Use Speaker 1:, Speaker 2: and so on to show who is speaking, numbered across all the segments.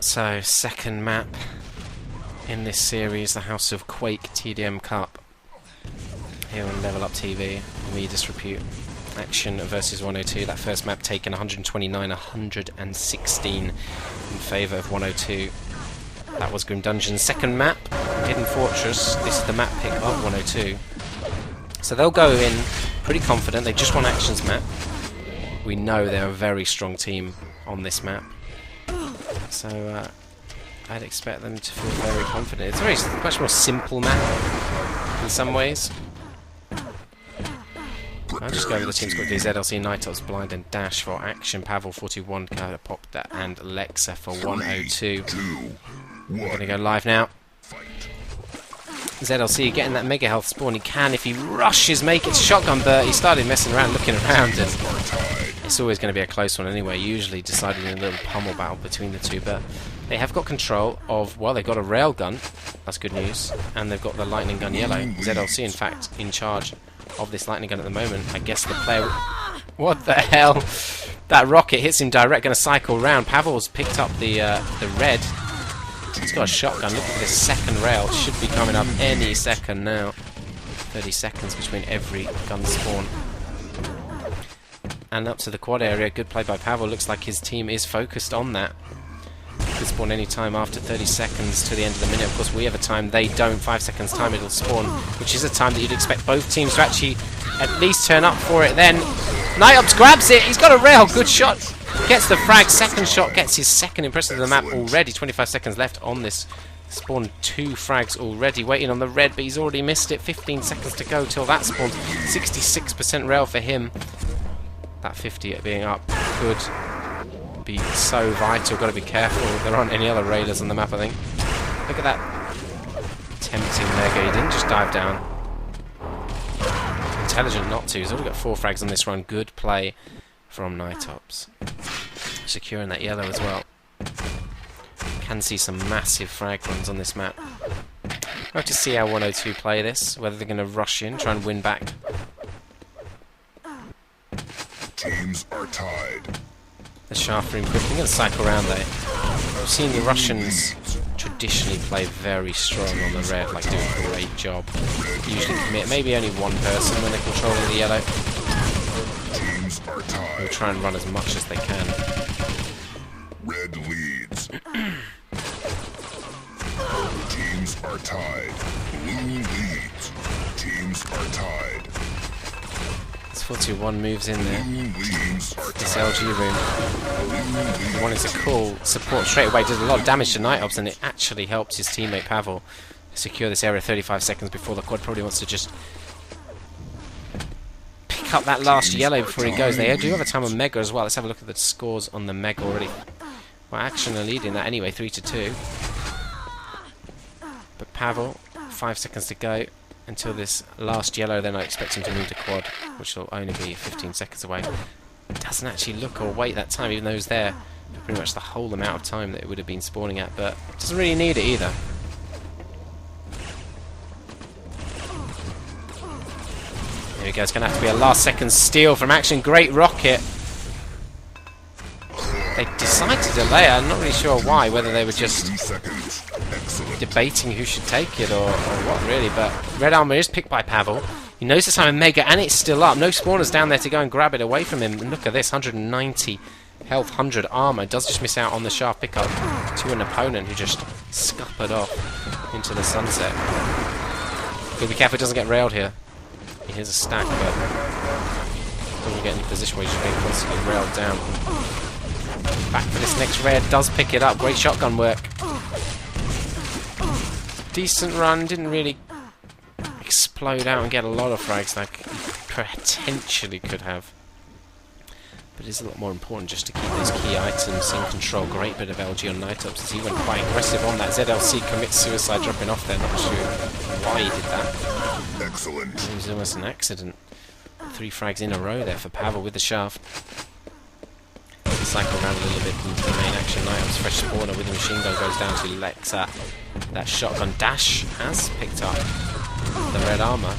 Speaker 1: So, second map in this series, the House of Quake TDM Cup. Here on Level Up TV, we Disrepute. aCtion versus 102. That first map taken 129-116 in favour of 102. That was Grim Dungeon's second map, Hidden Fortress. This is the map pick of 102. So they'll go in pretty confident. They just won aCtion's map. We know they're a very strong team on this map. So I'd expect them to feel very confident. It's a very much more simple map in some ways. I'll just go over the teams quickly. ZLC, Nightops, Blind and Dash for aCtion, Pavel 41, Kada Popda and Lexa for 102. We're going to go live now. ZLC getting that mega health spawn. He can, if he rushes, make it shotgun, but he started messing around, looking around, and it's always going to be a close one anyway, usually decided in a little pummel battle between the two, but they have got control of, well, they've got a rail gun, that's good news, and they've got the lightning gun yellow. ZLC, in fact, in charge of this lightning gun at the moment. I guess the player... What the hell? That rocket hits him direct, going to cycle round. Pavel's picked up the red. He's got a shotgun. Look at this second rail. Should be coming up any second now. 30 seconds between every gun spawn. And up to the quad area. Good play by Pavel. Looks like his team is focused on that. Could spawn any time after 30 seconds to the end of the minute. Of course, we have a time. They don't. 5 seconds time it'll spawn, which is a time that you'd expect both teams to actually at least turn up for it. Then Nightops grabs it. He's got a rail. Good shot. Gets the frag. Second shot. Gets his second impressive of the map already. 25 seconds left on this spawn. 2 frags already. Waiting on the red, but he's already missed it. 15 seconds to go till that spawns. 66% rail for him. That 50 being up could be so vital. Got to be careful. There aren't any other raiders on the map, I think. Look at that tempting mega. He didn't just dive down. Intelligent not to. He's already got 4 frags on this run. Good play from Nightops. Securing that yellow as well. Can see some massive frag runs on this map. I'll have to see how 102 play this. Whether they're going to rush in, try and win back.
Speaker 2: Teams are tied.
Speaker 1: The shaft room quick. I'm going to cycle around there. I've seen the Russians traditionally play very strong on the red, like do a great job. Usually commit maybe only one person when they're controlling the yellow.
Speaker 2: Teams are tied.
Speaker 1: They'll try and run as much as they can.
Speaker 2: Red leads. Teams are tied. Blue leads. Teams are tied.
Speaker 1: 4-2-1 moves in there. This LG room. He wanted to call support straight away. Did a lot of damage to Nightops, and it actually helped his teammate Pavel secure this area 35 seconds before the quad. Probably wants to just pick up that last yellow before he goes. They do have a time on Mega as well. Let's have a look at the scores on the Mega already. Well, aCtion are leading that anyway, 3-2. But Pavel, 5 seconds to go until this last yellow. Then I expect him to move to quad, which will only be 15 seconds away. Doesn't actually look or wait that time, even though he's there for pretty much the whole amount of time that it would have been spawning at, but doesn't really need it either. There we go. It's going to have to be a last second steal from aCtion. Great rocket. They decided to delay it. I'm not really sure why, whether they were just debating who should take it or what really, but red armor is picked by Pavel. He knows the time of Mega and it's still up. No spawners down there to go and grab it away from him. And look at this, 190 health, 100 armor. Does just miss out on the shaft pickup to an opponent who just scuppered off into the sunset. Gotta be careful he doesn't get railed here. He hears a stack, but doesn't get in a position where he's just being constantly railed down. Back for this next red, does pick it up. Great shotgun work. Decent run, didn't really explode out and get a lot of frags like potentially could have. But it's a lot more important just to keep those key items in control. Great bit of LG on Nightops as he went quite aggressive on that. ZLC commits suicide, dropping off there. Not sure why he did that.
Speaker 2: Excellent.
Speaker 1: It was almost an accident. 3 frags in a row there for Pavel with the shaft. cycle around a little bit into the main action. Nighthawk's fresh spawner with the machine gun goes down to Lexa. That shotgun dash has picked up the red armor,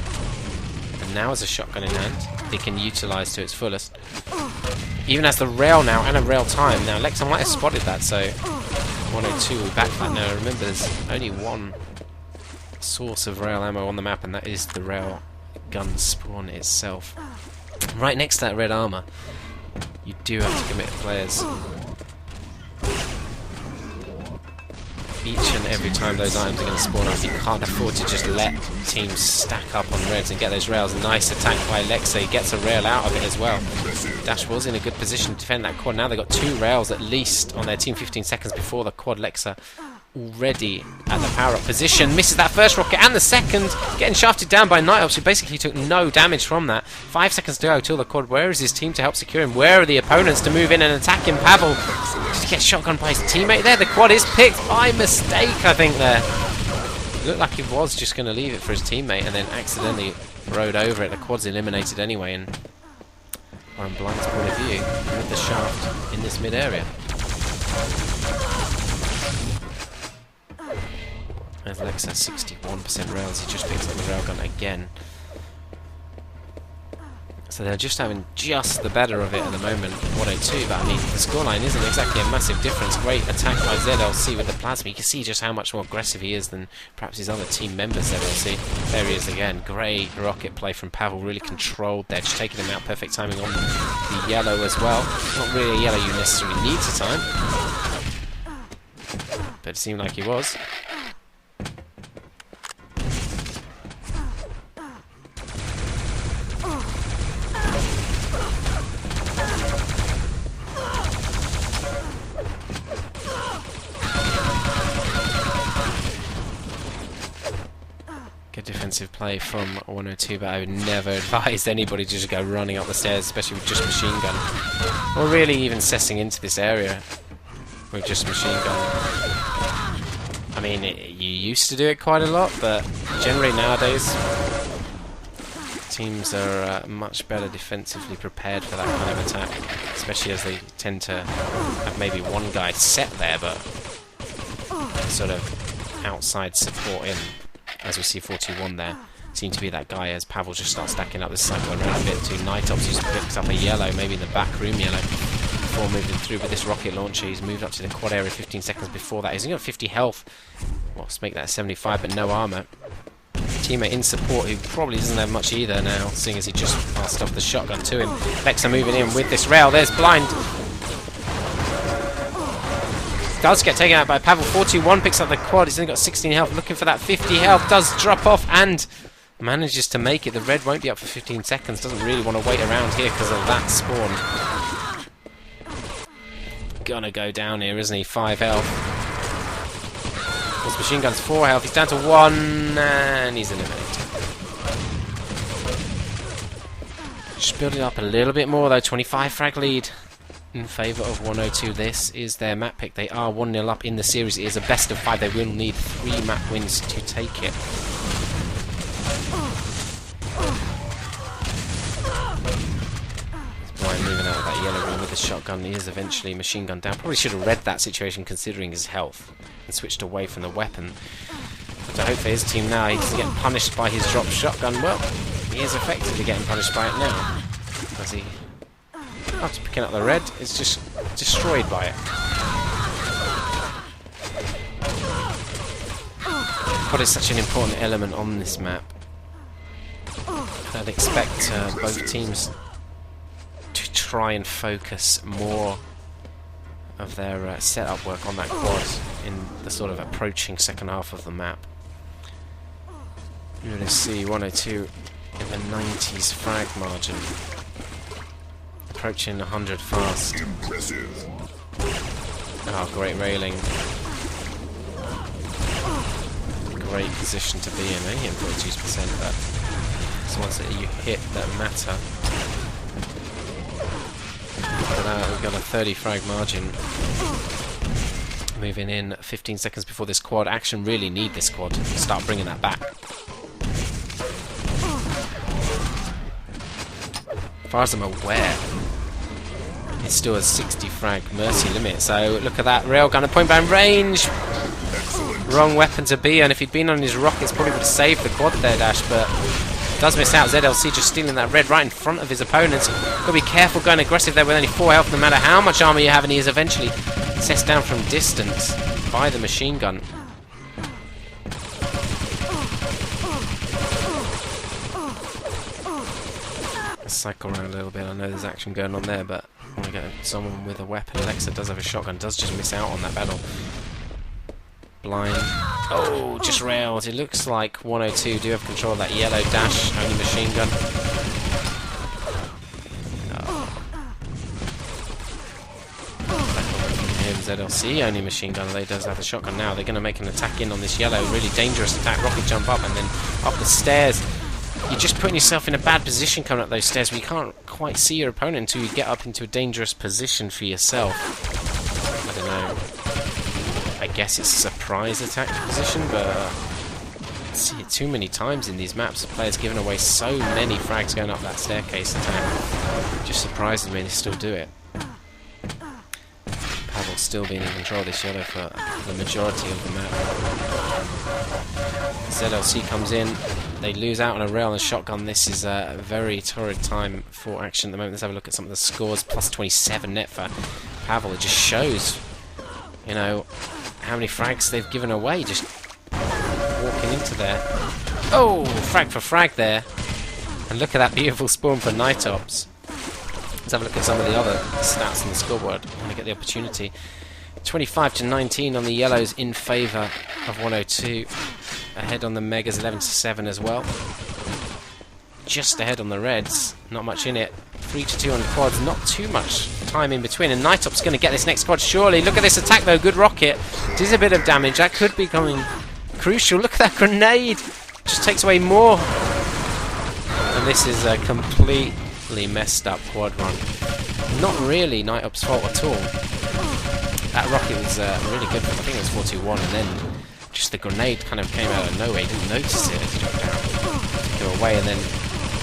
Speaker 1: and now has a shotgun in hand he can utilize to its fullest. Even has the rail now and a rail time. Now Lexa might have spotted that, so 102 will back that. Now remember, there's only one source of rail ammo on the map, and that is the rail gun spawn itself. Right next to that red armor, you do have to commit players. Each and every time those items are going to spawn up, you can't afford to just let teams stack up on reds and get those rails. Nice attack by Lexa, he gets a rail out of it as well. Dash was in a good position to defend that quad. Now they've got 2 rails at least on their team, 15 seconds before the quad. Lexa already at the power-up position, misses that first rocket and the second, getting shafted down by Nighthawk, who basically took no damage from that. 5 seconds to go till the quad. Where is his team to help secure him? Where are the opponents to move in and attack him? Pavel just gets shotgun by his teammate there. The quad is picked by mistake, I think, there. It looked like he was just going to leave it for his teammate and then accidentally rode over it. The quad's eliminated anyway, and from Blind's point of view, with the shaft in this mid-area. As Lexa 61% rails, he just picks up the railgun again. So they're just having just the better of it at the moment, 102, but I mean, the scoreline isn't exactly a massive difference. Great attack by ZLC with the plasma. You can see just how much more aggressive he is than perhaps his other team members, ZLC. There he is again. Great rocket play from Pavel, really controlled there, just taking him out. Perfect timing on the yellow as well. Not really a yellow you necessarily need to time, but it seemed like he was. Good defensive play from 102, but I would never advise anybody to just go running up the stairs, especially with just machine gun, or really even cessing into this area with just machine gun. I mean, you used to do it quite a lot, but generally nowadays teams are much better defensively prepared for that kind of attack, especially as they tend to have maybe one guy set there, but sort of outside support in. As we see 41 there, seem to be that guy as Pavel just starts stacking up this cycle around a bit to Nighthawk, who's picked up a yellow, maybe in the back room yellow, before moving through with this rocket launcher. He's moved up to the quad area 15 seconds before that. He's only got 50 health, well, let's make that 75, but no armor. Teammate in support who probably doesn't have much either now, seeing as he just passed off the shotgun to him. Lexa moving in with this rail, there's Blind. Does get taken out by Pavel. 41 picks up the quad. He's only got 16 health. Looking for that 50 health. Does drop off and manages to make it. The red won't be up for 15 seconds. Doesn't really want to wait around here because of that spawn. Gonna go down here, isn't he? 5 health. This machine gun's 4 health. He's down to 1 and he's eliminated. Just building up a little bit more though. 25 frag lead in favour of 102. This is their map pick. They are 1-0 up in the series. It is a best of 5. They will need 3 map wins to take it. Brian moving out of that yellow room with the shotgun. He is eventually machine gunned down. Probably should have read that situation considering his health and switched away from the weapon. But I hope for his team now he doesn't get punished by his dropped shotgun. Well, he is effectively getting punished by it now, as he, after picking up the red, is just destroyed by it. What is such an important element on this map? I'd expect both teams to try and focus more of their setup work on that quad in the sort of approaching second half of the map. You're going to see 102 in the 90s frag margin, approaching 100 fast.
Speaker 2: Impressive.
Speaker 1: Oh, great railing. Great position to be in, only in 42%, but it's the ones that you hit that matter. But we've got a 30 frag margin. Moving in 15 seconds before this quad. aCtion really need this quad to start bringing that back. As far as I'm aware, It's still a 60 frag mercy limit, so look at that railgun at point blank range. Wrong weapon to be, and if he'd been on his rockets, probably would have saved the quad there, Dash, but does miss out. ZLC just stealing that red right in front of his opponents. Got to be careful going aggressive there with only 4 health, no matter how much armor you have, and he is eventually assessed down from distance by the machine gun. Let's cycle around a little bit. I know there's action going on there, but I want to get someone with a weapon. Alexa does have a shotgun, does just miss out on that battle. Blind. Oh, just railed. It looks like 102 do have control of that yellow Dash, only machine gun. ZLC only machine gun. They does have a shotgun now. They're going to make an attack in on this yellow. Really dangerous attack. Rocket jump up and then up the stairs. You're just putting yourself in a bad position coming up those stairs where you can't quite see your opponent until you get up into a dangerous position for yourself. I don't know. I guess it's a surprise attack position, but I see it too many times in these maps. The players giving away so many frags going up that staircase attack. Just surprises me they still do it. Pavel's still being in control of this yellow for the majority of the map. ZLC comes in. They lose out on a rail and shotgun. This is a very torrid time for action at the moment. Let's have a look at some of the scores. Plus 27 net for Pavel. It just shows, you know, how many frags they've given away just walking into there. Oh, frag for frag there. And look at that beautiful spawn for Nightops. Let's have a look at some of the other stats on the scoreboard when we get the opportunity. 25-19 on the yellows in favour of 102. Ahead on the Megas, 11-7 as well. Just ahead on the Reds, not much in it. 3-2 on the quads, not too much time in between. And Nightop's going to get this next quad, surely. Look at this attack though, good rocket. Does a bit of damage, that could be coming crucial. Look at that grenade, just takes away more. And this is a completely messed up quad run. Not really Nightop's fault at all. That rocket was really good, I think it was 4-2-1, and then just the grenade kind of came out of nowhere. He didn't notice it as he dropped down. Took it away, and then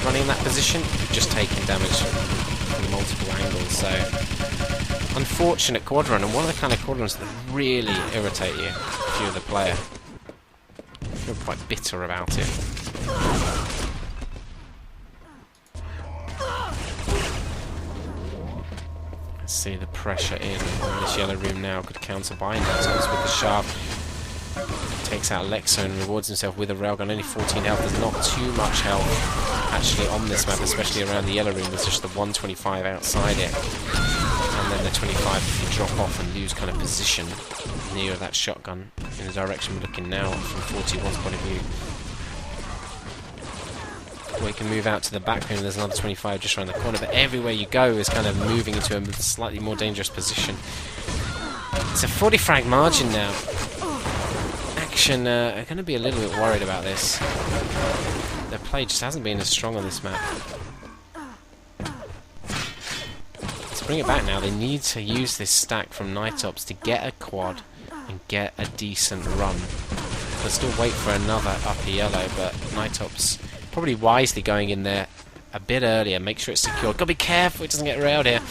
Speaker 1: running in that position, just taking damage from multiple angles. So, unfortunate quad run, and one of the kind of quad runs that really irritate you if you're the player. I feel quite bitter about it. Let's see the pressure in on this yellow room now. Could counter bind that with the sharp. Takes out Lexo and rewards himself with a railgun. Only 14 health. There's not too much health actually on this map, especially around the yellow room. There's just the 125 outside it. And then the 25 if you drop off and lose kind of position near that shotgun in the direction we're looking now from 41's point of view. We can move out to the back room. There's another 25 just around the corner, but everywhere you go is kind of moving into a slightly more dangerous position. It's a 40 frag margin now. aCtion are going to be a little bit worried about this. Their play just hasn't been as strong on this map. Let's bring it back now. They need to use this stack from Nightops to get a quad and get a decent run. They'll still wait for another upper yellow, but Nightops probably wisely going in there a bit earlier. Make sure it's secure. Gotta be careful it doesn't get railed here.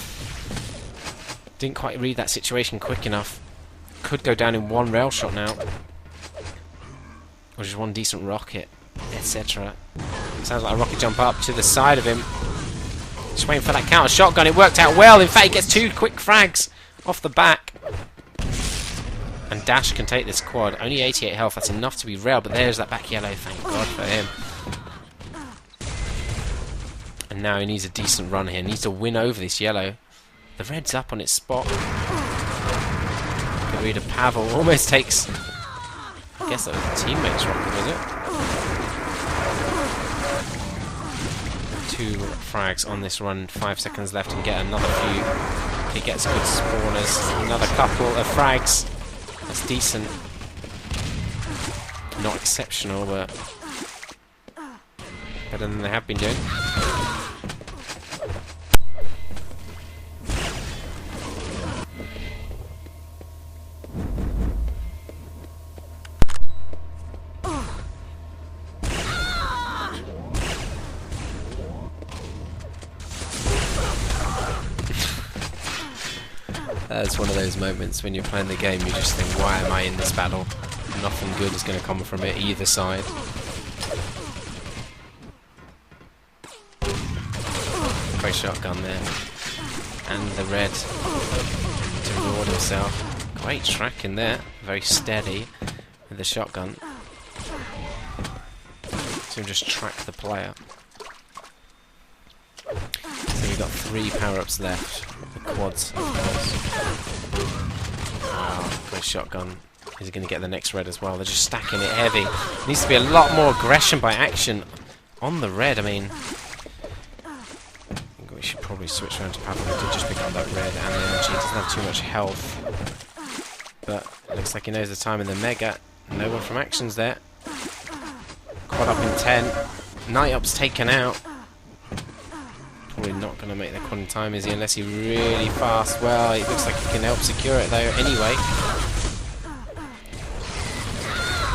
Speaker 1: Didn't quite read that situation quick enough. Could go down in one rail shot now. Or just one decent rocket, etc. Sounds like a rocket jump up to the side of him. Just waiting for that counter shotgun. It worked out well. In fact, he gets 2 quick frags off the back. And Dash can take this quad. Only 88 health. That's enough to be railed. But there's that back yellow. Thank God for him. And now he needs a decent run here. He needs to win over this yellow. The red's up on its spot. Good read of Pavel. Almost takes... I guess that was a teammate's rocket, was it? 2 frags on this run. 5 seconds left and get another few. He gets good spawners. Another couple of frags. That's decent. Not exceptional, but better than they have been doing. That's one of those moments when you're playing the game, you just think, why am I in this battle? Nothing good is going to come from it, either side. Great shotgun there. And the red to reward himself. Great track in there. Very steady with the shotgun. To just track the player. So we've got 3 power-ups left. The quads, of course. Wow, good shotgun. Is he going to get the next red as well? They're just stacking it heavy. Needs to be a lot more aggression by aCtion on the red. I mean, we should probably switch around to Pavel. He did just pick up that red and the energy. He doesn't have too much health. But it looks like he knows the time in the Mega. No one from aCtion's there. Quad up in 10. Night Up's taken out. Probably not going to make the quad in time, is he? Unless he's really fast. Well, it looks like he can help secure it though anyway.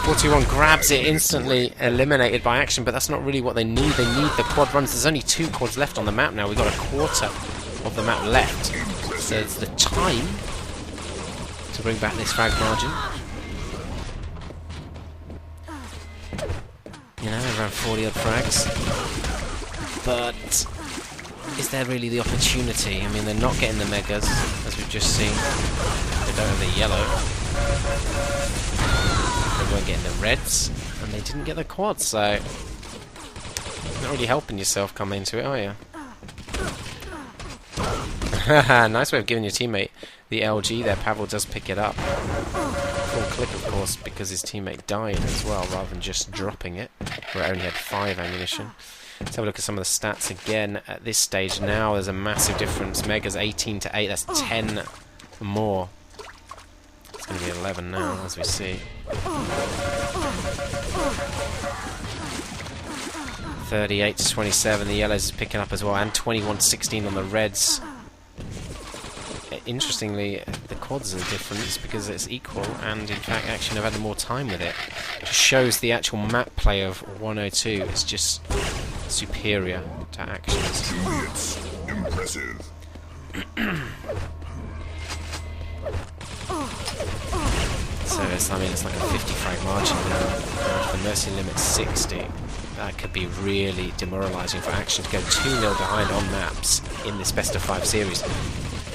Speaker 1: 41 grabs it, instantly eliminated by aCtion, but that's not really what they need. They need the quad runs. There's only 2 quads left on the map now. We've got a quarter of the map left. So it's the time to bring back this frag margin. You know, around 40 odd frags. But is there really the opportunity? I mean, they're not getting the megas, as we've just seen. They don't have the yellow. They weren't getting the reds, and they didn't get the quads, so not really helping yourself come into it, are you? Nice way of giving your teammate the LG there. Pavel does pick it up. Full click, of course, because his teammate died as well, rather than just dropping it, where it only had 5 ammunition. Let's have a look at some of the stats again at this stage. Now there's a massive difference. Mega's 18 to 8, that's 10 more. It's going to be 11 now, as we see. 38 to 27, the yellows is picking up as well, and 21 to 16 on the reds. Interestingly, the quads are different because it's equal, and in fact aCtion have had more time with it. Just shows the actual map play of 102 is just superior to aCtion's.
Speaker 2: Impressive.
Speaker 1: So it's, I mean, it's like a 50 frag margin now. The mercy limit's 60. That could be really demoralising for aCtion to go 2-0 behind on maps in this best of 5 series.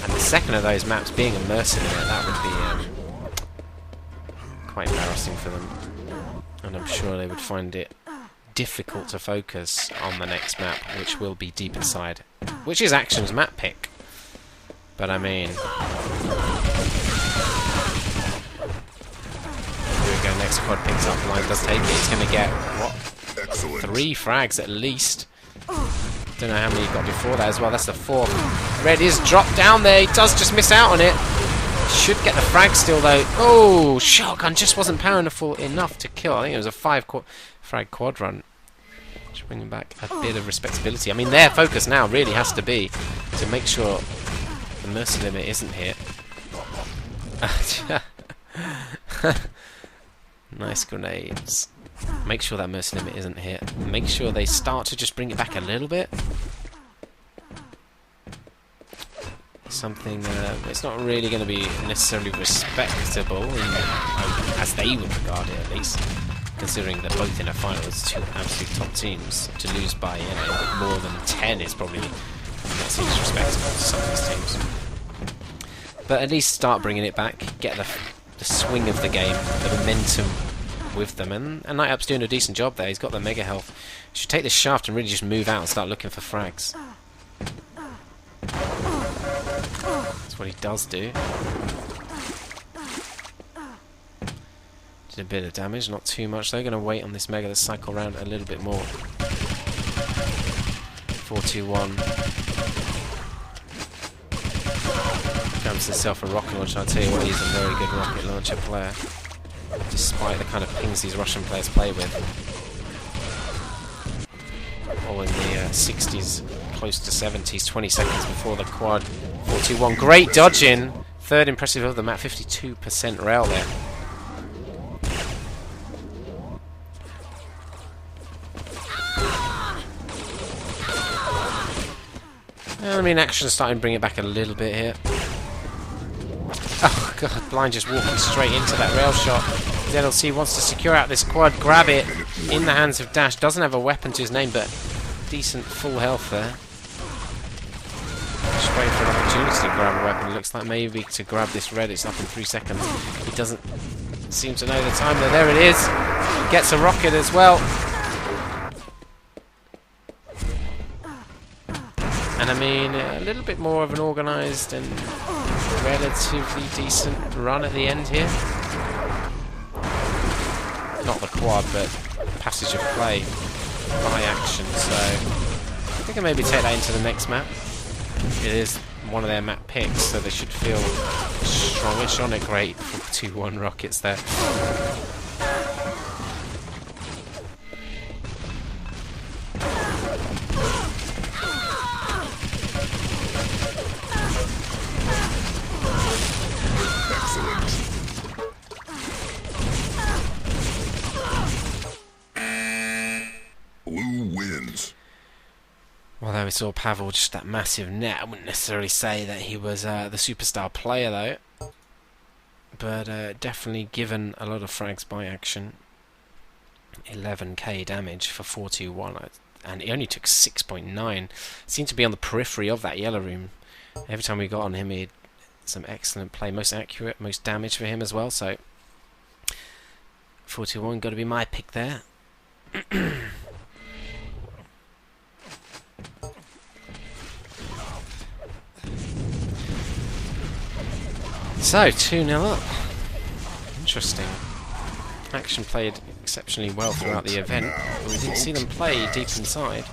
Speaker 1: And the second of those maps being a mercy limit, that would be quite embarrassing for them. And I'm sure they would find it difficult to focus on the next map, which will be Deep Inside, which is aCtion's map pick. But I mean, here we go, next quad picks up, line does take it, he's going to get, what, 3 frags at least. Don't know how many he got before that as well, that's the 4th. Red is dropped down there, he does just miss out on it. Should get the frag still though. Oh, shotgun just wasn't powerful enough to kill. I think it was a 5 frag quad run. Just bringing back a bit of respectability. I mean, their focus now really has to be to make sure the mercy limit isn't hit. Nice grenades. Make sure that mercy limit isn't hit. Make sure they start to just bring it back a little bit. Something, it's not really going to be necessarily respectable, as they would regard it at least, considering they're both in a final as 2 absolute top teams. To lose by, you know, more than 10 is probably not seen as respectable to some of these teams. But at least start bringing it back, get the swing of the game, the momentum with them, and Night Up's doing a decent job there. He's got the mega health. Should take this shaft and really just move out and start looking for frags. That's what he does do. Did a bit of damage, not too much. They're going to wait on this mega to cycle around a little bit more. 4-2-1. Grabs himself a rocket launcher. I'll tell you what, he's a very good rocket launcher player, despite the kind of pings these Russian players play with. All in the 60s, close to 70s, 20 seconds before the quad. 4-2-1, great dodging! 3rd impressive of the map, 52% rail there. I mean, aCtion's starting to bring it back a little bit here. God, Blind just walking straight into that rail shot. ZLC wants to secure out this quad, grab it in the hands of Dash. Doesn't have a weapon to his name, but decent full health there. Just waiting for an opportunity to grab a weapon. It looks like maybe to grab this red. It's up in 3 seconds. He doesn't seem to know the time, though. There it is. Gets a rocket as well. And I mean, a little bit more of an organised and relatively decent run at the end here. Not the quad, but passage of play by action. So I think I'll maybe take that into the next map. It is one of their map picks, so they should feel strongish on it. Great for 2-1 rockets there.
Speaker 2: Blue wins.
Speaker 1: Although we saw Pavel just that massive net, I wouldn't necessarily say that he was the superstar player though. But definitely given a lot of frags by action. 11k damage for 421, and he only took 6.9. Seemed to be on the periphery of that yellow room. Every time we got on him, he had some excellent play, most accurate, most damage for him as well. So 421 got to be my pick there. So, 2-0 up. Interesting. aCtion played exceptionally well throughout the event. We didn't see them play deep inside.